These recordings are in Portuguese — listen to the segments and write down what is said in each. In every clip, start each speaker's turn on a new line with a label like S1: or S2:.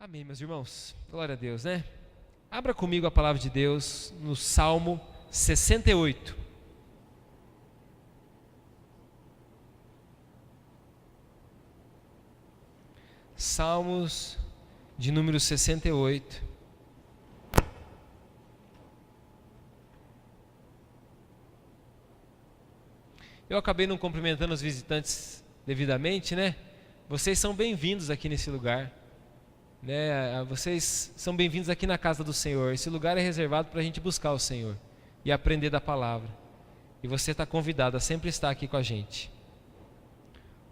S1: Amém, meus irmãos. Glória a Deus, né? Abra comigo a palavra de Deus no Salmo 68. Salmos de número 68. Eu acabei não cumprimentando os visitantes devidamente, né? Vocês são bem-vindos aqui nesse lugar. Vocês são bem-vindos aqui na casa do Senhor. Esse lugar é reservado para a gente buscar o Senhor e aprender da palavra. E você está convidado a sempre estar aqui com a gente.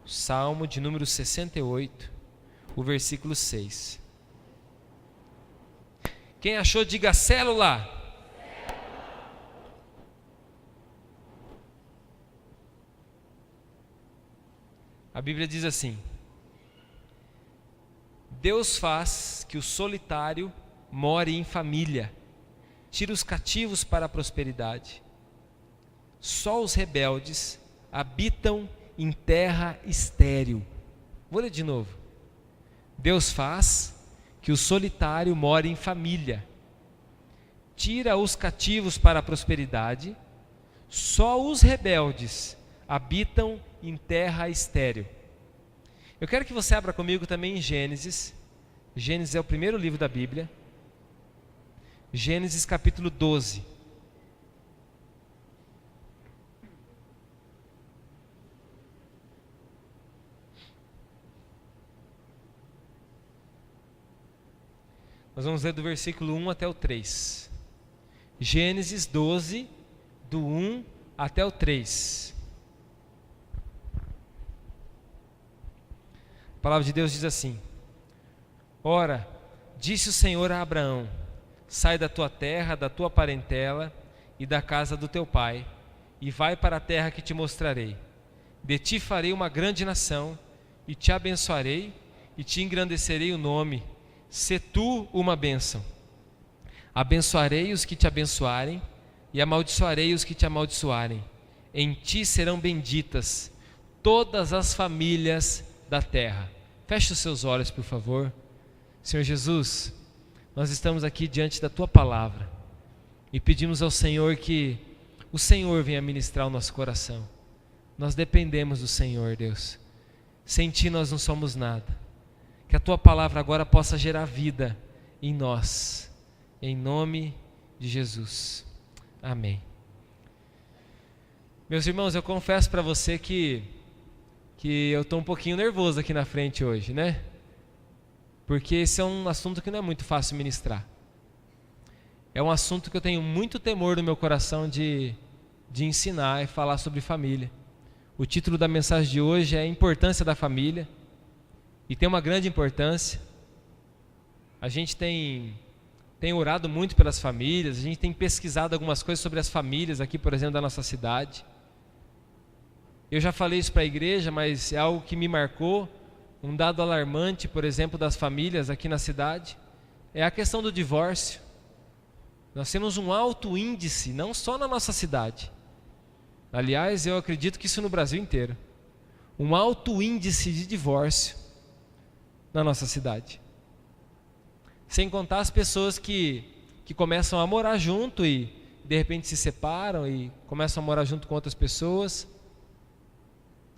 S1: O Salmo de número 68, o versículo 6. Quem achou, diga célula. A Bíblia diz assim: Deus faz que o solitário more em família, tira os cativos para a prosperidade. Só os rebeldes habitam em terra estéril. Vou ler de novo. Deus faz que o solitário more em família, tira os cativos para a prosperidade. Só os rebeldes habitam em terra estéril. Eu quero que você abra comigo também em Gênesis. Gênesis é o primeiro livro da Bíblia. Gênesis capítulo 12. Nós vamos ler do versículo 1 até o 3. Gênesis 12, do 1 até o 3. A palavra de Deus diz assim: Ora, disse o Senhor a Abraão: sai da tua terra, da tua parentela e da casa do teu pai, e vai para a terra que te mostrarei. De ti farei uma grande nação, e te abençoarei, e te engrandecerei o nome. Sê tu uma bênção. Abençoarei os que te abençoarem, e amaldiçoarei os que te amaldiçoarem. Em ti serão benditas todas as famílias da terra. Feche os seus olhos, por favor. Senhor Jesus, nós estamos aqui diante da tua palavra e pedimos ao Senhor que o Senhor venha ministrar o nosso coração. Nós dependemos do Senhor, Deus. Sem ti nós não somos nada. Que a tua palavra agora possa gerar vida em nós, em nome de Jesus. Amém. Meus irmãos, eu confesso para você que eu estou um pouquinho nervoso aqui na frente hoje, né? Porque esse é um assunto que não é muito fácil ministrar. É um assunto que eu tenho muito temor no meu coração de ensinar e falar sobre família. O título da mensagem de hoje é a importância da família. E tem uma grande importância. A gente tem orado muito pelas famílias, a gente tem pesquisado algumas coisas sobre as famílias aqui, por exemplo, da nossa cidade. Eu já falei isso para a igreja, mas é algo que me marcou. Um dado alarmante, por exemplo, das famílias aqui na cidade, é a questão do divórcio. Nós temos um alto índice, não só na nossa cidade. Aliás, eu acredito que isso no Brasil inteiro. Um alto índice de divórcio na nossa cidade. Sem contar as pessoas que começam a morar junto e de repente se separam e começam a morar junto com outras pessoas.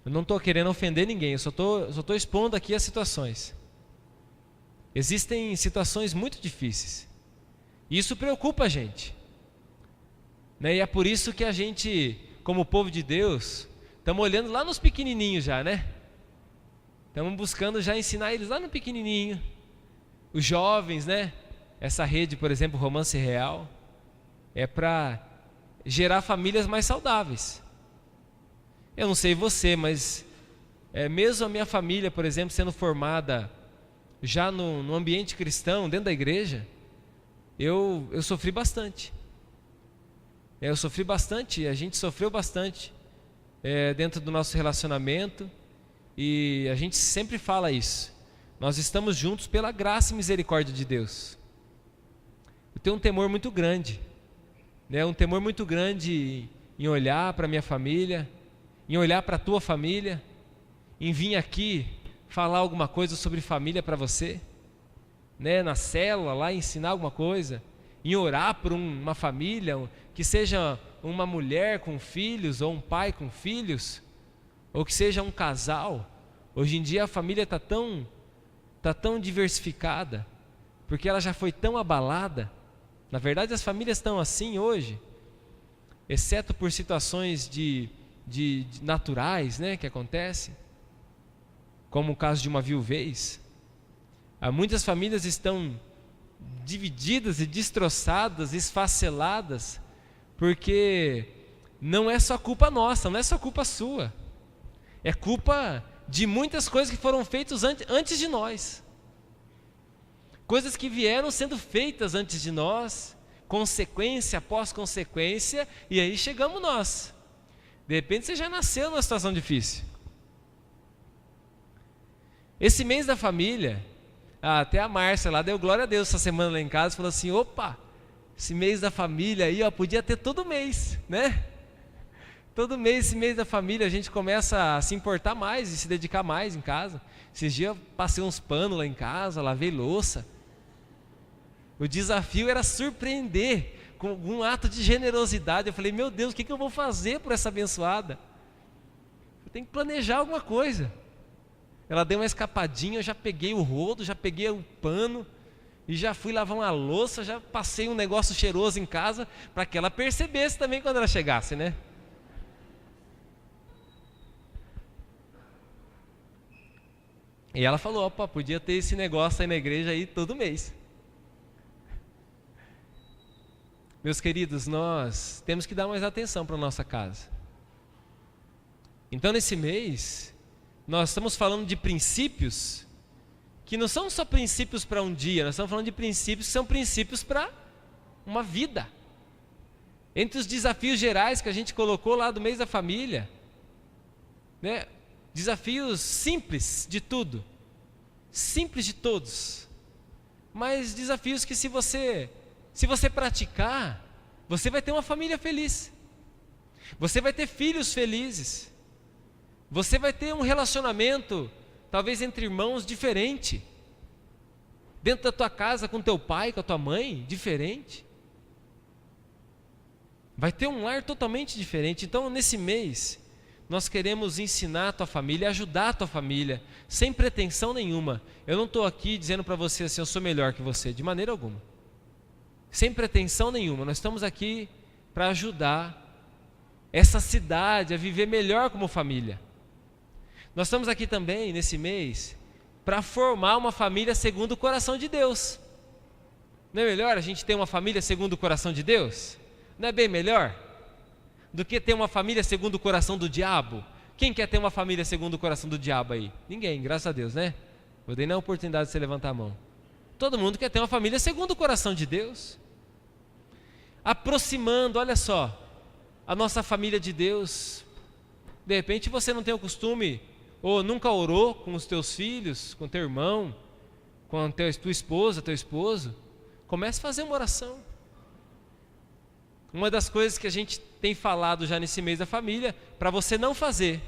S1: Eu não estou querendo ofender ninguém, eu só estou expondo aqui as situações. Existem situações muito difíceis. E isso preocupa a gente. E é por isso que a gente, como povo de Deus, estamos olhando lá nos pequenininhos já, né? Estamos buscando já ensinar eles lá no pequenininho. Os jovens, né? Essa rede, por exemplo, Romance Real, é para gerar famílias mais saudáveis. Eu não sei você, mas mesmo a minha família, por exemplo, sendo formada já no ambiente cristão, dentro da igreja, eu sofri bastante. Eu sofri bastante, a gente sofreu bastante dentro do nosso relacionamento, e a gente sempre fala isso. Nós estamos juntos pela graça e misericórdia de Deus. Eu tenho um temor muito grande, um temor muito grande em olhar para a minha família, em olhar para a tua família, em vir aqui falar alguma coisa sobre família para você. né, na célula lá, ensinar alguma coisa, em orar por uma família, que seja uma mulher com filhos ou um pai com filhos, ou que seja um casal. Hoje em dia a família está tão diversificada, porque ela já foi tão abalada. Na verdade as famílias estão assim hoje, exceto por situações de naturais, né, que acontecem, como o caso de uma viuvez. Muitas famílias estão divididas e destroçadas, esfaceladas, porque não é só culpa nossa, não é só culpa sua, é culpa de muitas coisas que foram feitas antes de nós, coisas que vieram sendo feitas antes de nós, consequência após consequência, e aí chegamos nós. De repente você já nasceu numa situação difícil. Esse mês da família, até a Márcia lá deu glória a Deus essa semana lá em casa, falou assim: opa, esse mês da família aí, ó, podia ter todo mês, né? Todo mês, esse mês da família, a gente começa a se importar mais e se dedicar mais em casa. Esses dias eu passei uns panos lá em casa, lavei louça. O desafio era surpreender com algum ato de generosidade. Eu falei: meu Deus, o que eu vou fazer por essa abençoada? Eu tenho que planejar alguma coisa. Ela deu uma escapadinha, eu já peguei o rodo, já peguei o pano e já fui lavar uma louça, já passei um negócio cheiroso em casa para que ela percebesse também quando ela chegasse, né? E ela falou: opa, podia ter esse negócio aí na igreja aí todo mês. Meus queridos, nós temos que dar mais atenção para a nossa casa. Então nesse mês, nós estamos falando de princípios que não são só princípios para um dia, nós estamos falando de princípios que são princípios para uma vida. Entre os desafios gerais que a gente colocou lá do mês da família, né? Desafios simples de tudo, simples de todos, mas desafios que se você praticar, você vai ter uma família feliz, você vai ter filhos felizes, você vai ter um relacionamento, talvez entre irmãos, diferente, dentro da tua casa, com teu pai, com a tua mãe, diferente, vai ter um lar totalmente diferente. Então nesse mês, nós queremos ensinar a tua família, ajudar a tua família, sem pretensão nenhuma. Eu não estou aqui dizendo para você assim: eu sou melhor que você, de maneira alguma, sem pretensão nenhuma. Nós estamos aqui para ajudar essa cidade a viver melhor como família. Nós estamos aqui também, nesse mês, para formar uma família segundo o coração de Deus. Não é melhor a gente ter uma família segundo o coração de Deus? Não é bem melhor do que ter uma família segundo o coração do diabo? Quem quer ter uma família segundo o coração do diabo aí? Ninguém, graças a Deus, né? Eu dei na oportunidade de você levantar a mão. Todo mundo quer ter uma família segundo o coração de Deus, aproximando, olha só, a nossa família de Deus. De repente você não tem o costume, ou nunca orou com os teus filhos, com teu irmão, com a tua esposa, teu esposo. Comece a fazer uma oração. Uma das coisas que a gente tem falado já nesse mês da família, para você não fazer,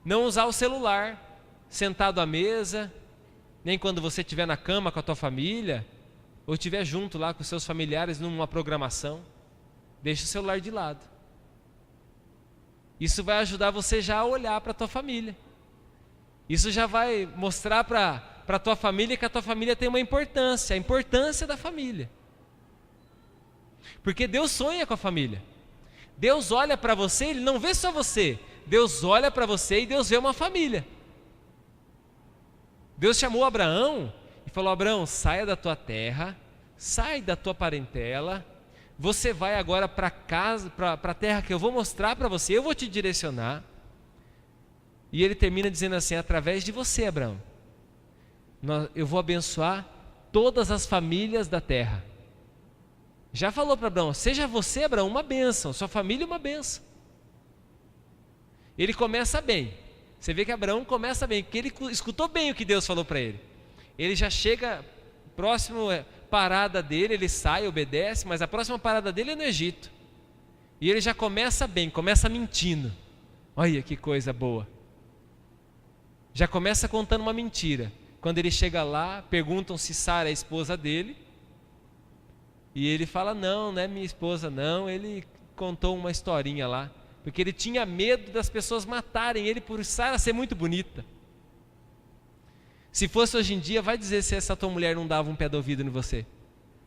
S1: não usar o celular sentado à mesa, nem quando você estiver na cama com a tua família, ou estiver junto lá com os seus familiares numa programação. Deixa o celular de lado. Isso vai ajudar você já a olhar para a tua família. Isso já vai mostrar para a tua família que a tua família tem uma importância, a importância da família. Porque Deus sonha com a família. Deus olha para você, Ele não vê só você. Deus olha para você e Deus vê uma família. Deus chamou Abraão e falou: Abraão, saia da tua terra, sai da tua parentela, você vai agora para casa, para a terra que eu vou mostrar para você, eu vou te direcionar. E ele termina dizendo assim: através de você, Abraão, eu vou abençoar todas as famílias da terra. Já falou para Abraão: seja você, Abraão, uma bênção, sua família uma bênção. Ele começa bem. Você vê que Abraão começa bem, porque ele escutou bem o que Deus falou para ele. Ele já chega próximo parada dele, ele sai, obedece, mas a próxima parada dele é no Egito. E ele já começa bem, começa mentindo. Olha que coisa boa. Já começa contando uma mentira, Quando ele chega lá, perguntam se Sara é a esposa dele. E ele fala, não é minha esposa não. Ele contou uma historinha lá. Porque ele tinha medo das pessoas matarem ele por Sara ser muito bonita. Se fosse hoje em dia, vai dizer se essa tua mulher não dava um pé do ouvido em você.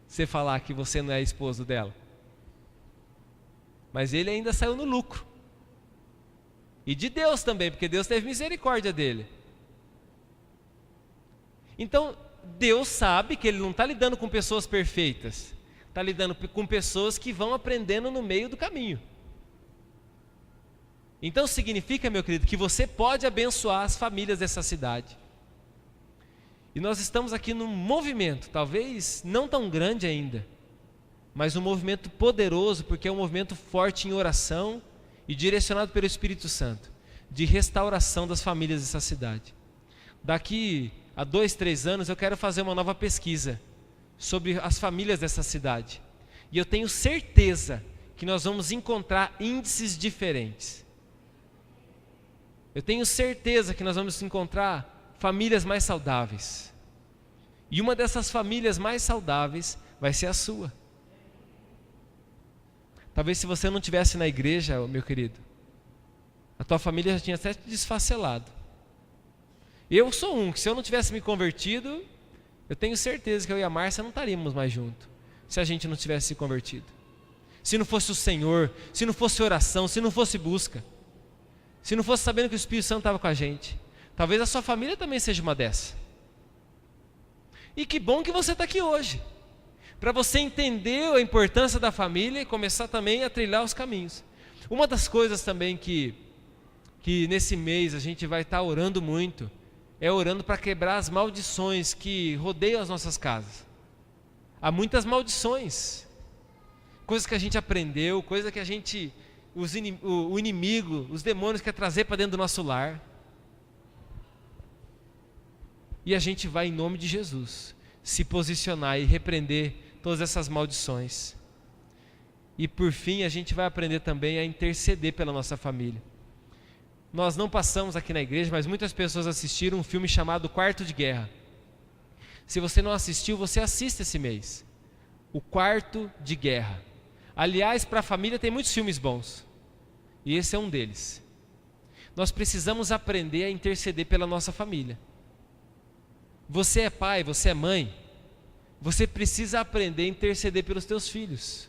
S1: Você falar que você não é esposo dela. Mas ele ainda saiu no lucro. E de Deus também, porque Deus teve misericórdia dele. Então, Deus sabe que Ele não está lidando com pessoas perfeitas. Está lidando com pessoas que vão aprendendo no meio do caminho. Então significa, meu querido, que você pode abençoar as famílias dessa cidade. E nós estamos aqui num movimento, talvez não tão grande ainda, mas um movimento poderoso, porque é um movimento forte em oração e direcionado pelo Espírito Santo, de restauração das famílias dessa cidade. Daqui a 2, 3 anos eu quero fazer uma nova pesquisa sobre as famílias dessa cidade. E eu tenho certeza que nós vamos encontrar índices diferentes. Eu tenho certeza que nós vamos encontrar famílias mais saudáveis. E uma dessas famílias mais saudáveis vai ser a sua. Talvez se você não estivesse na igreja, meu querido, a tua família já tinha até te desfacelado. Eu sou um que, se eu não tivesse me convertido, eu tenho certeza que eu e a Márcia não estaríamos mais juntos, se a gente não tivesse se convertido. Se não fosse o Senhor, se não fosse oração, se não fosse busca, se não fosse sabendo que o Espírito Santo estava com a gente. Talvez a sua família também seja uma dessa. E que bom que você está aqui hoje, para você entender a importância da família e começar também a trilhar os caminhos. Uma das coisas também que nesse mês a gente vai estar orando muito, é orando para quebrar as maldições que rodeiam as nossas casas. Há muitas maldições, coisas que a gente aprendeu, coisas que a gente, o inimigo, os demônios quer trazer para dentro do nosso lar. E a gente vai, em nome de Jesus, se posicionar e repreender todas essas maldições. E por fim, a gente vai aprender também a interceder pela nossa família. Nós não passamos aqui na igreja, mas muitas pessoas assistiram um filme chamado Quarto de Guerra. Se você não assistiu, você assiste esse mês. O Quarto de Guerra. Aliás, para a família tem muitos filmes bons. E esse é um deles. Nós precisamos aprender a interceder pela nossa família. Você é pai, você é mãe, você precisa aprender a interceder pelos teus filhos.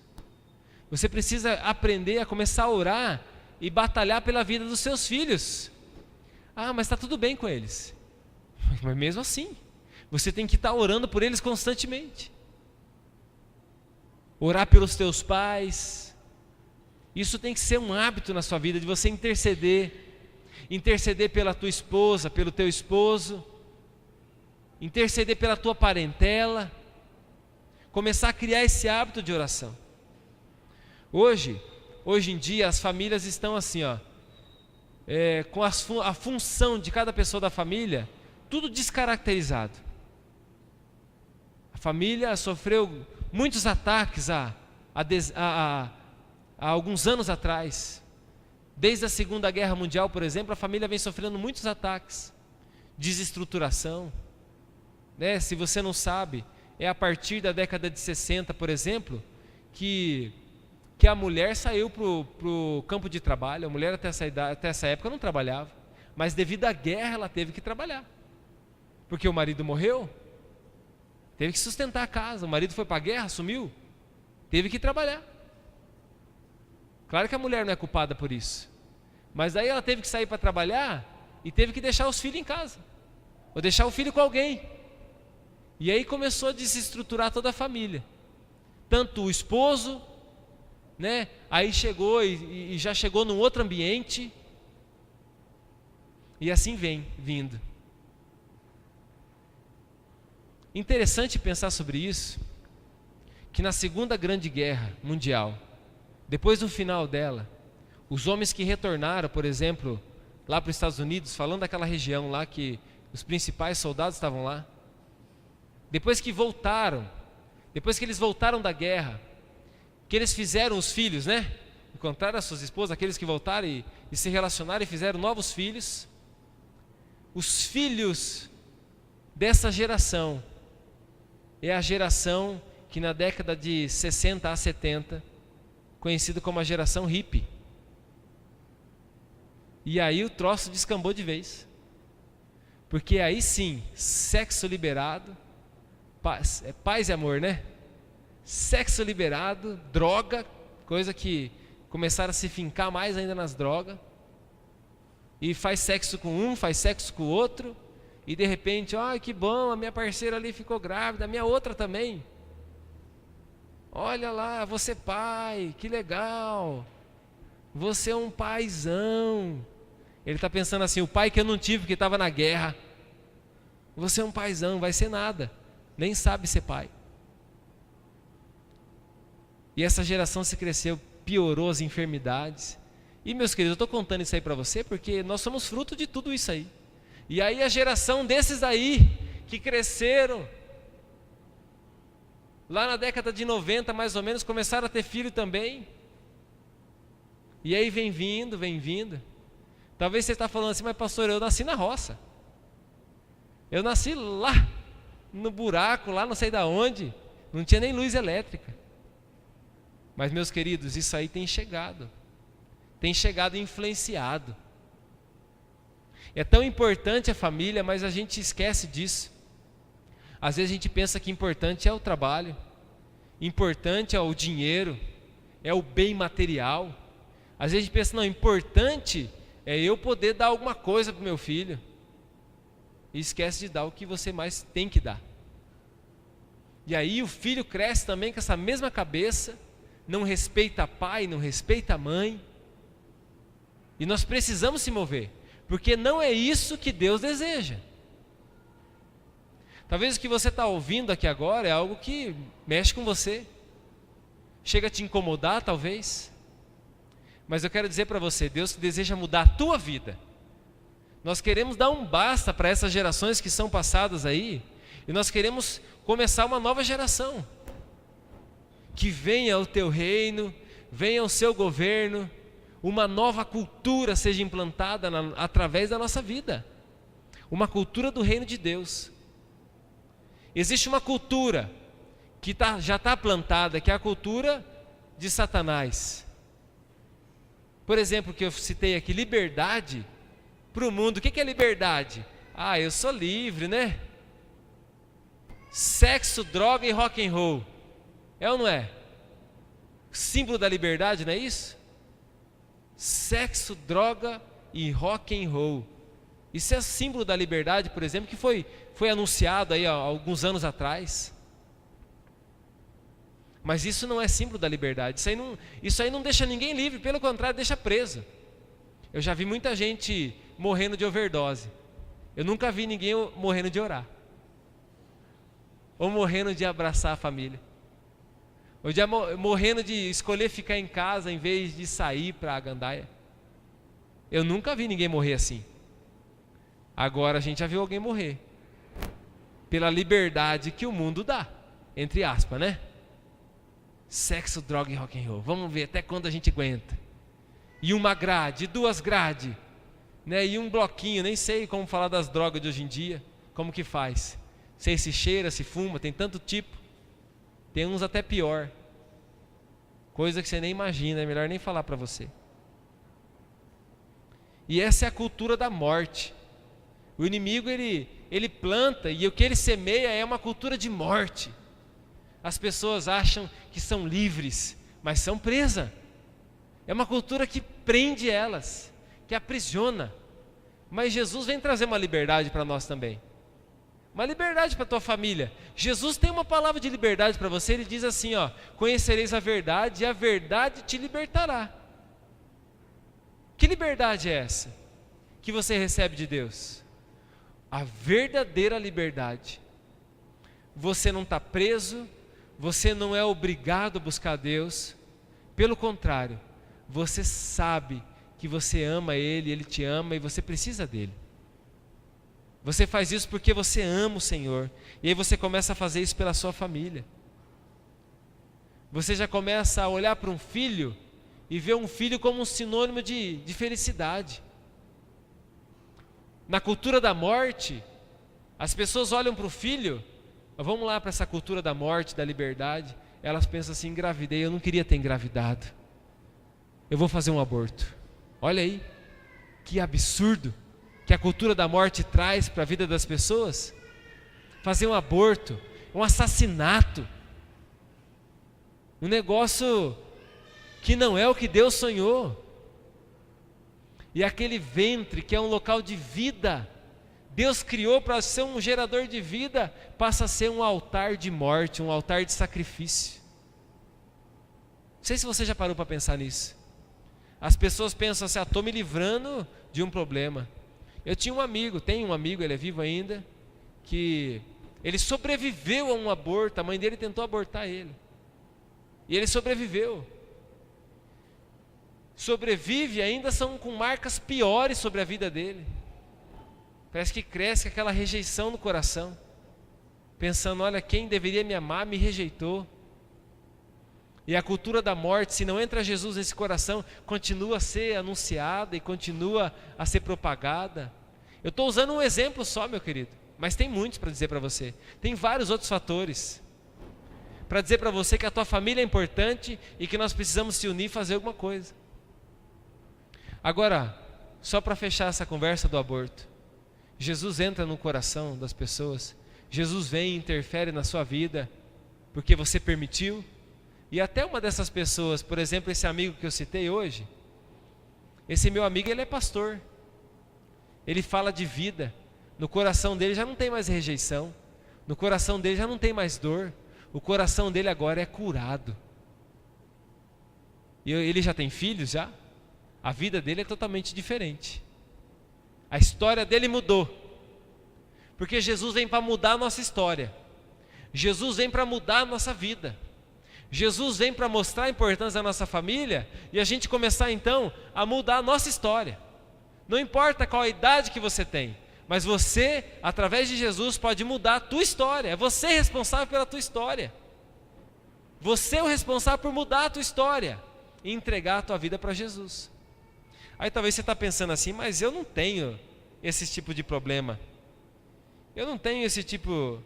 S1: Você precisa aprender a começar a orar e batalhar pela vida dos seus filhos. Ah, mas está tudo bem com eles. Mas mesmo assim, você tem que estar orando por eles constantemente. Orar pelos teus pais. Isso tem que ser um hábito na sua vida, de você interceder. Interceder pela tua esposa, pelo teu esposo. Interceder pela tua parentela, começar a criar esse hábito de oração. Hoje em dia as famílias estão assim, com a função de cada pessoa da família, tudo descaracterizado. A família sofreu muitos ataques há alguns anos atrás. Desde a Segunda Guerra Mundial, por exemplo, a família vem sofrendo muitos ataques, desestruturação. Se você não sabe, é a partir da década de 60, por exemplo, que a mulher saiu para o campo de trabalho. A mulher até essa época não trabalhava, mas devido à guerra ela teve que trabalhar, porque o marido morreu, teve que sustentar a casa. O marido foi para a guerra, sumiu, teve que trabalhar. Claro que a mulher não é culpada por isso, mas aí ela teve que sair para trabalhar e teve que deixar os filhos em casa, ou deixar o filho com alguém. E aí começou a desestruturar toda a família, tanto o esposo, aí chegou e já chegou num outro ambiente, e assim vindo. Interessante pensar sobre isso, que na Segunda Grande Guerra Mundial, depois do final dela, os homens que retornaram, por exemplo, lá para os Estados Unidos, falando daquela região lá que os principais soldados estavam lá, depois que eles voltaram da guerra, que eles fizeram os filhos, encontraram as suas esposas, aqueles que voltaram e se relacionaram e fizeram novos filhos, os filhos dessa geração é a geração que na década de 60 a 70, conhecida como a geração hippie. E aí o troço descambou de vez. Porque aí sim, sexo liberado, paz e amor, né? Sexo liberado, droga, coisa que começaram a se fincar mais ainda nas drogas. E faz sexo com um, faz sexo com o outro. E de repente, que bom, a minha parceira ali ficou grávida, a minha outra também. Olha lá, você pai, que legal. Você é um paizão. Ele está pensando assim, o pai que eu não tive, que estava na guerra. Você é um paizão, vai ser nada. Nem sabe ser pai. E essa geração se cresceu, piorou as enfermidades. E meus queridos, eu estou contando isso aí para você porque nós somos fruto de tudo isso aí. E aí a geração desses aí, que cresceram, lá na década de 90 mais ou menos, começaram a ter filho também. E aí vem vindo. Talvez você está falando assim, mas pastor, eu nasci na roça. Eu nasci lá, no buraco, lá não sei da onde, não tinha nem luz elétrica. Mas meus queridos, isso aí tem chegado e influenciado. É tão importante a família, mas a gente esquece disso. Às vezes a gente pensa que importante é o trabalho, importante é o dinheiro, é o bem material. Às vezes a gente pensa, não, importante é eu poder dar alguma coisa para o meu filho. E esquece de dar o que você mais tem que dar. E aí o filho cresce também com essa mesma cabeça, não respeita pai, não respeita mãe. E nós precisamos se mover, porque não é isso que Deus deseja. Talvez o que você está ouvindo aqui agora é algo que mexe com você, chega a te incomodar talvez, mas eu quero dizer para você, Deus deseja mudar a tua vida. Nós queremos dar um basta para essas gerações que são passadas aí, e nós queremos começar uma nova geração, que venha o teu reino, venha o seu governo, uma nova cultura seja implantada através da nossa vida, uma cultura do reino de Deus. Existe uma cultura que já está plantada, que é a cultura de Satanás. Por exemplo, que eu citei aqui, liberdade para o mundo. O que é liberdade? Eu sou livre, né? Sexo, droga e rock and roll. É ou não é? Símbolo da liberdade, não é isso? Sexo, droga e rock and roll. Isso é símbolo da liberdade, por exemplo, que foi anunciado aí há alguns anos atrás. Mas isso não é símbolo da liberdade. Isso aí não deixa ninguém livre, pelo contrário, deixa preso. Eu já vi muita gente morrendo de overdose. Eu nunca vi ninguém morrendo de orar, ou morrendo de abraçar a família, ou morrendo de escolher ficar em casa em vez de sair para a gandaia. Eu nunca vi ninguém morrer assim. Agora a gente já viu alguém morrer pela liberdade que o mundo dá, entre aspas, né? Sexo, droga e rock and roll. Vamos ver até quando a gente aguenta. E uma grade, duas grades, né? E um bloquinho, nem sei como falar das drogas de hoje em dia. Como que faz? Sei se cheira, se fuma, tem tanto tipo. Tem uns até pior. Coisa que você nem imagina, é melhor nem falar para você. E essa é a cultura da morte. O inimigo, ele planta, e o que ele semeia é uma cultura de morte. As pessoas acham que são livres, mas são presas. É uma cultura que prende elas, que aprisiona. Mas Jesus vem trazer uma liberdade para nós também. Uma liberdade para a tua família. Jesus tem uma palavra de liberdade para você. Ele diz assim, conhecereis a verdade e a verdade te libertará. Que liberdade é essa que você recebe de Deus? A verdadeira liberdade. Você não está preso, você não é obrigado a buscar Deus. Pelo contrário, você sabe que você ama Ele, Ele te ama e você precisa dEle. Você faz isso porque você ama o Senhor. E aí você começa a fazer isso pela sua família. Você já começa a olhar para um filho e ver um filho como um sinônimo de felicidade. Na cultura da morte, As pessoas olham para o filho, vamos lá para essa cultura da morte, da liberdade, elas pensam assim: engravidei, eu não queria ter engravidado, eu vou fazer um aborto. Olha aí, que absurdo que a cultura da morte traz para a vida das pessoas. Fazer um aborto, um assassinato, um negócio que não é o que Deus sonhou. E aquele ventre que é um local de vida, Deus criou para ser um gerador de vida, passa a ser um altar de morte, um altar de sacrifício. Não sei se você já parou para pensar nisso. As pessoas pensam assim: estou me livrando de um problema. Eu tinha um amigo, tenho um amigo, ele é vivo ainda, que ele sobreviveu a um aborto. A mãe dele tentou abortar ele, e ele sobreviveu. Sobrevive, ainda são com marcas piores sobre a vida dele. Parece que cresce aquela rejeição no coração, pensando: olha, quem deveria me amar me rejeitou. E a cultura da morte, se não entra Jesus nesse coração, continua a ser anunciada e continua a ser propagada. Eu estou usando um exemplo só, meu querido, mas tem muitos para dizer para você. Tem vários outros fatores para dizer para você que a tua família é importante e que nós precisamos se unir e fazer alguma coisa. Agora, só para fechar essa conversa do aborto, Jesus entra no coração das pessoas, Jesus vem e interfere na sua vida, porque você permitiu. E até uma dessas pessoas, por exemplo, esse amigo que eu citei hoje, esse meu amigo, ele é pastor, ele fala de vida, no coração dele já não tem mais rejeição, no coração dele já não tem mais dor, o coração dele agora é curado. E ele já tem filhos já, a vida dele é totalmente diferente, a história dele mudou, porque Jesus vem para mudar a nossa história, Jesus vem para mudar a nossa vida. Jesus vem para mostrar a importância da nossa família e a gente começar então a mudar a nossa história. Não importa qual a idade que você tem, mas você, através de Jesus, pode mudar a tua história. É você responsável pela tua história. Você é o responsável por mudar a tua história e entregar a tua vida para Jesus. Aí talvez você está pensando assim: mas eu não tenho esse tipo de problema, eu não tenho esse tipo,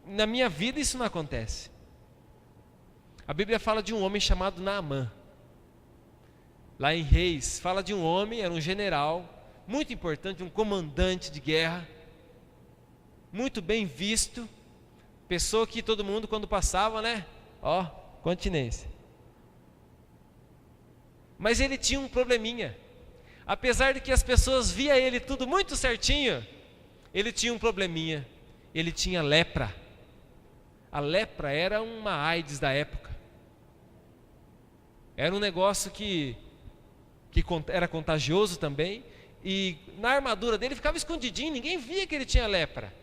S1: na minha vida isso não acontece. A Bíblia fala de um homem chamado Naamã. Lá em Reis, fala de um homem, era um general, muito importante, um comandante de guerra, muito bem visto, pessoa que todo mundo quando passava, né? Ó, continência. Mas ele tinha um probleminha. Apesar de que as pessoas viam ele tudo muito certinho, ele tinha um probleminha. Ele tinha lepra. A lepra era uma AIDS da época. Era um negócio que era contagioso também, e na armadura dele ficava escondidinho, ninguém via que ele tinha lepra.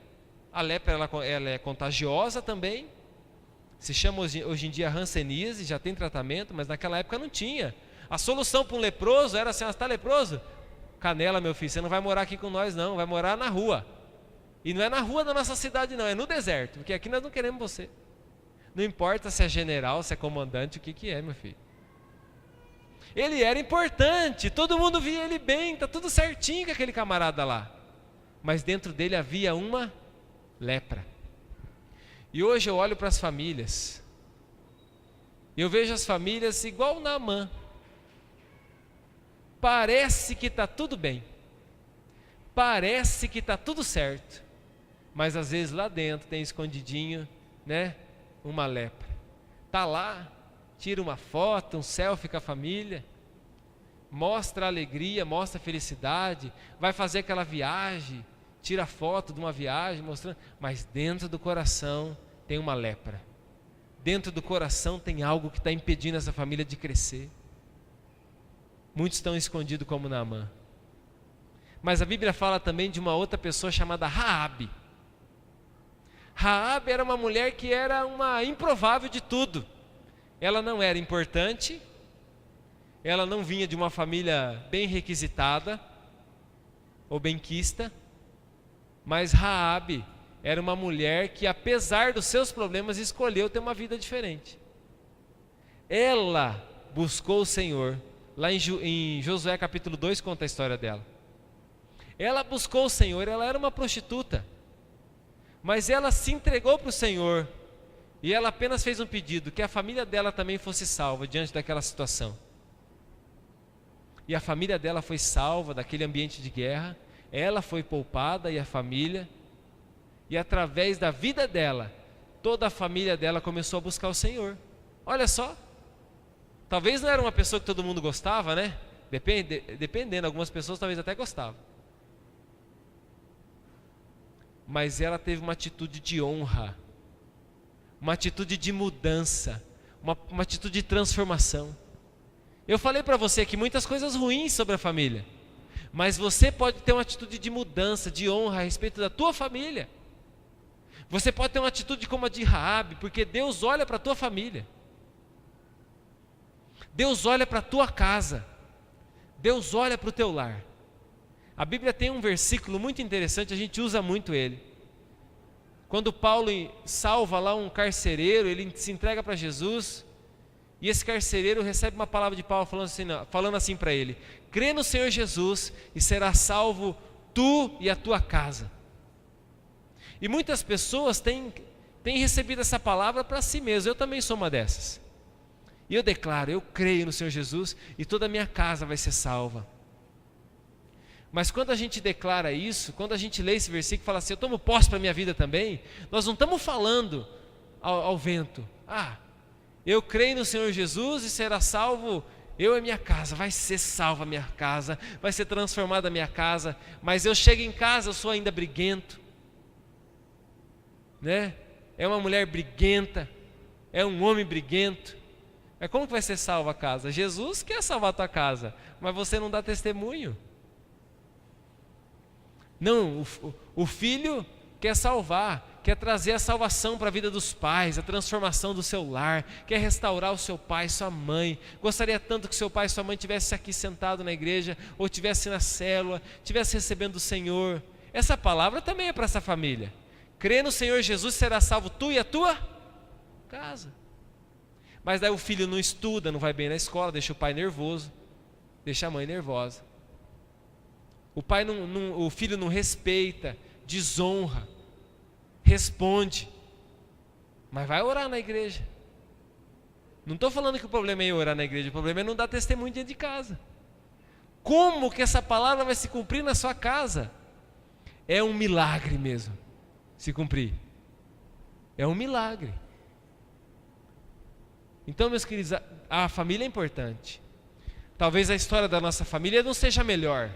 S1: A lepra ela é contagiosa também, se chama hoje em dia hanseníase, já tem tratamento, mas naquela época não tinha. A solução para um leproso era assim: está leproso? Canela, meu filho, você não vai morar aqui com nós não, vai morar na rua. E não é na rua da nossa cidade não, é no deserto, porque aqui nós não queremos você. Não importa se é general, se é comandante, o que é, meu filho. Ele era importante, todo mundo via ele bem, está tudo certinho com aquele camarada lá. Mas dentro dele havia uma lepra. E hoje eu olho para as famílias, e eu vejo as famílias igual o Naamã. Parece que está tudo bem, parece que está tudo certo, mas às vezes lá dentro tem escondidinho, né, uma lepra. Está lá, tira uma foto, um selfie com a família, mostra a alegria, mostra a felicidade, vai fazer aquela viagem, tira foto de uma viagem, mostrando, mas dentro do coração tem uma lepra. Dentro do coração tem algo que está impedindo essa família de crescer. Muitos estão escondidos como Naamã. Mas a Bíblia fala também de uma outra pessoa chamada Raabe. Raabe era uma mulher que era uma improvável de tudo. Ela não era importante, ela não vinha de uma família bem requisitada ou benquista, mas Raabe era uma mulher que, apesar dos seus problemas, escolheu ter uma vida diferente. Ela buscou o Senhor. Lá em Josué capítulo 2 conta a história dela. Ela buscou o Senhor, ela era uma prostituta, mas ela se entregou para o Senhor, e ela apenas fez um pedido, que a família dela também fosse salva diante daquela situação. E a família dela foi salva daquele ambiente de guerra, ela foi poupada e a família, e através da vida dela, toda a família dela começou a buscar o Senhor. Olha só, talvez não era uma pessoa que todo mundo gostava, né? Dependendo, algumas pessoas talvez até gostavam. Mas ela teve uma atitude de honra, uma atitude de mudança, uma atitude de transformação. Eu falei para você aqui muitas coisas ruins sobre a família, mas você pode ter uma atitude de mudança, de honra a respeito da tua família. Você pode ter uma atitude como a de Raabe, porque Deus olha para a tua família. Deus olha para a tua casa. Deus olha para o teu lar. A Bíblia tem um versículo muito interessante, a gente usa muito ele. Quando Paulo salva lá um carcereiro, ele se entrega para Jesus, e esse carcereiro recebe uma palavra de Paulo falando assim para ele: crê no Senhor Jesus e serás salvo tu e a tua casa. E muitas pessoas têm recebido essa palavra para si mesmo. Eu também sou uma dessas. E eu declaro, eu creio no Senhor Jesus e toda a minha casa vai ser salva. Mas quando a gente declara isso, quando a gente lê esse versículo e fala assim, eu tomo posse para a minha vida também, nós não estamos falando ao vento. Eu creio no Senhor Jesus e será salvo eu e minha casa, vai ser salva a minha casa, vai ser transformada a minha casa, mas eu chego em casa, eu sou ainda briguento, né? É uma mulher briguenta, é um homem briguento. Mas como que vai ser salva a casa? Jesus quer salvar a tua casa, mas você não dá testemunho. Não, o filho quer salvar, quer trazer a salvação para a vida dos pais, a transformação do seu lar, quer restaurar o seu pai, sua mãe. Gostaria tanto que seu pai e sua mãe estivessem aqui sentado na igreja, ou estivessem na célula, estivessem recebendo o Senhor. Essa palavra também é para essa família. Crê no Senhor Jesus, será salvo tu e a tua casa. Mas daí o filho não estuda, não vai bem na escola, deixa o pai nervoso, deixa a mãe nervosa. O filho não respeita, desonra, responde, mas vai orar na igreja. Não estou falando que o problema é ir orar na igreja, o problema é não dar testemunho dentro de casa. Como que essa palavra vai se cumprir na sua casa? É um milagre mesmo, se cumprir. É um milagre. Então, meus queridos, a família é importante. Talvez a história da nossa família não seja melhor.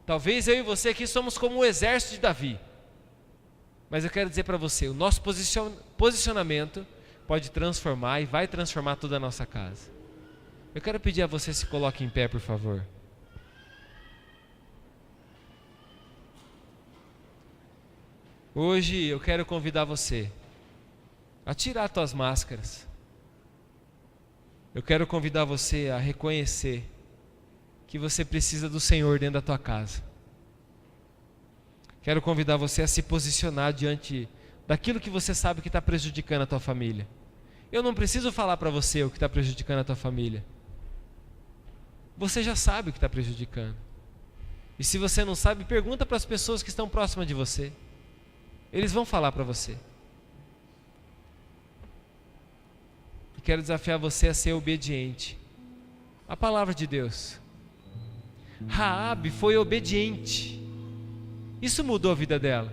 S1: Talvez eu e você aqui somos como o exército de Davi. Mas eu quero dizer para você, o nosso posicionamento pode transformar e vai transformar toda a nossa casa. Eu quero pedir a você se coloque em pé, por favor. Hoje eu quero convidar você a tirar as tuas máscaras. Eu quero convidar você a reconhecer que você precisa do Senhor dentro da tua casa. Quero convidar você a se posicionar diante daquilo que você sabe que está prejudicando a tua família. Eu não preciso falar para você o que está prejudicando a tua família. Você já sabe o que está prejudicando. E se você não sabe, pergunta para as pessoas que estão próximas de você. Eles vão falar para você. E quero desafiar você a ser obediente à palavra de Deus. Raabe foi obediente. Isso mudou a vida dela.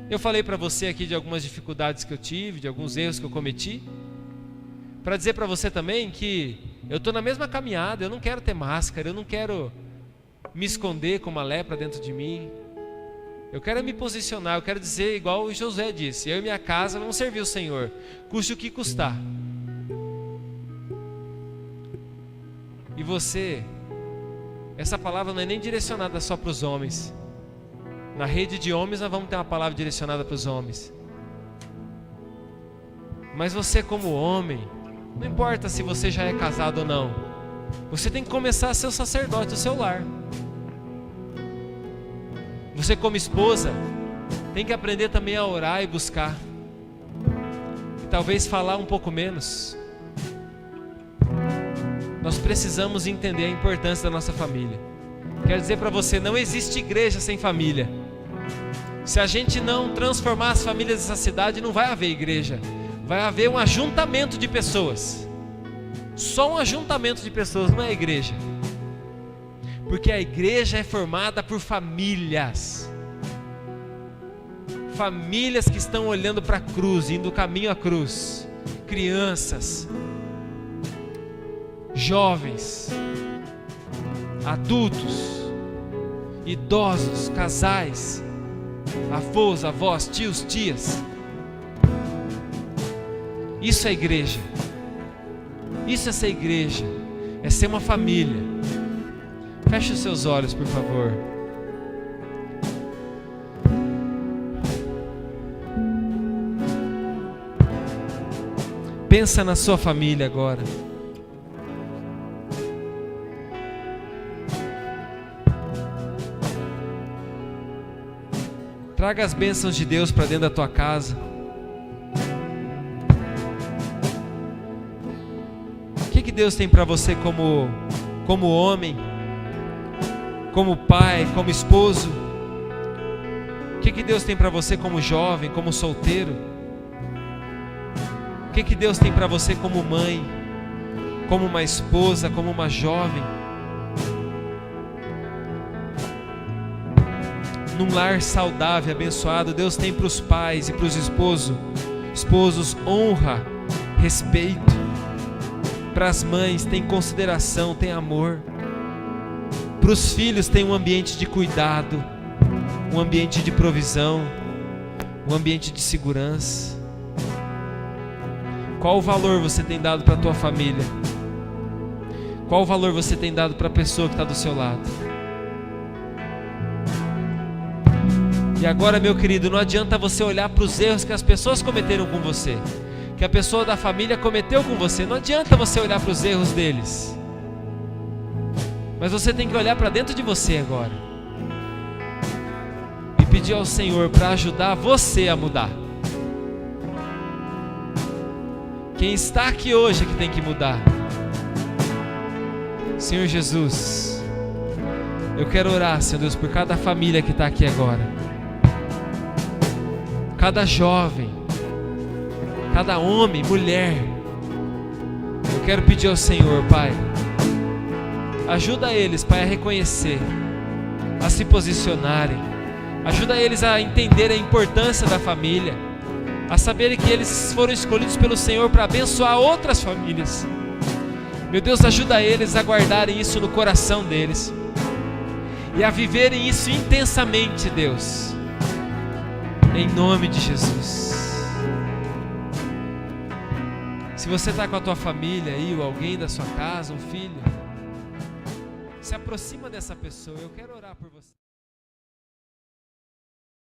S1: Eu falei para você aqui de algumas dificuldades que eu tive, de alguns erros que eu cometi, para dizer para você também que eu estou na mesma caminhada. Eu não quero ter máscara, eu não quero me esconder com uma lepra dentro de mim. Eu quero me posicionar, eu quero dizer igual o Josué disse: eu e minha casa vamos servir o Senhor, custe o que custar. E você, essa palavra não é nem direcionada só para os homens. Na rede de homens nós vamos ter uma palavra direcionada para os homens. Mas você como homem, não importa se você já é casado ou não, você tem que começar a ser o sacerdote do seu lar. Você como esposa, tem que aprender também a orar e buscar. E talvez falar um pouco menos. Nós precisamos entender a importância da nossa família. Quero dizer para você, não existe igreja sem família. Se a gente não transformar as famílias dessa cidade, não vai haver igreja. Vai haver um ajuntamento de pessoas. Só um ajuntamento de pessoas, não é igreja. Porque a igreja é formada por famílias. Famílias que estão olhando para a cruz, indo caminho à cruz. Crianças, jovens, adultos, idosos, casais, avós, avós, tios, tias. Isso é igreja. Isso é ser igreja. É ser uma família. Feche os seus olhos, por favor. Pensa na sua família agora. Traga as bênçãos de Deus para dentro da tua casa. O que Deus tem para você como homem, como pai, como esposo? O que Deus tem para você como jovem, como solteiro? O que Deus tem para você como mãe, como uma esposa, como uma jovem? Num lar saudável, abençoado, Deus tem para os pais e para os esposos honra, respeito. Para as mães tem consideração, tem amor. Para os filhos tem um ambiente de cuidado, um ambiente de provisão, um ambiente de segurança. Qual o valor você tem dado para a tua família? Qual o valor você tem dado para a pessoa que está do seu lado? E agora, meu querido, não adianta você olhar para os erros que as pessoas cometeram com você, que a pessoa da família cometeu com você. Não adianta você olhar para os erros deles, mas você tem que olhar para dentro de você agora e pedir ao Senhor para ajudar você a mudar. Quem está aqui hoje é que tem que mudar. Senhor Jesus, eu quero orar, Senhor Deus, por cada família que está aqui agora, cada jovem, cada homem, mulher. Eu quero pedir ao Senhor, Pai, ajuda eles, Pai, a reconhecer, a se posicionarem. Ajuda eles a entender a importância da família, a saberem que eles foram escolhidos pelo Senhor para abençoar outras famílias. Meu Deus, ajuda eles a guardarem isso no coração deles e a viverem isso intensamente, Deus, em nome de Jesus. Se você está com a tua família aí, ou alguém da sua casa, um filho, se aproxima dessa pessoa. Eu quero orar por você.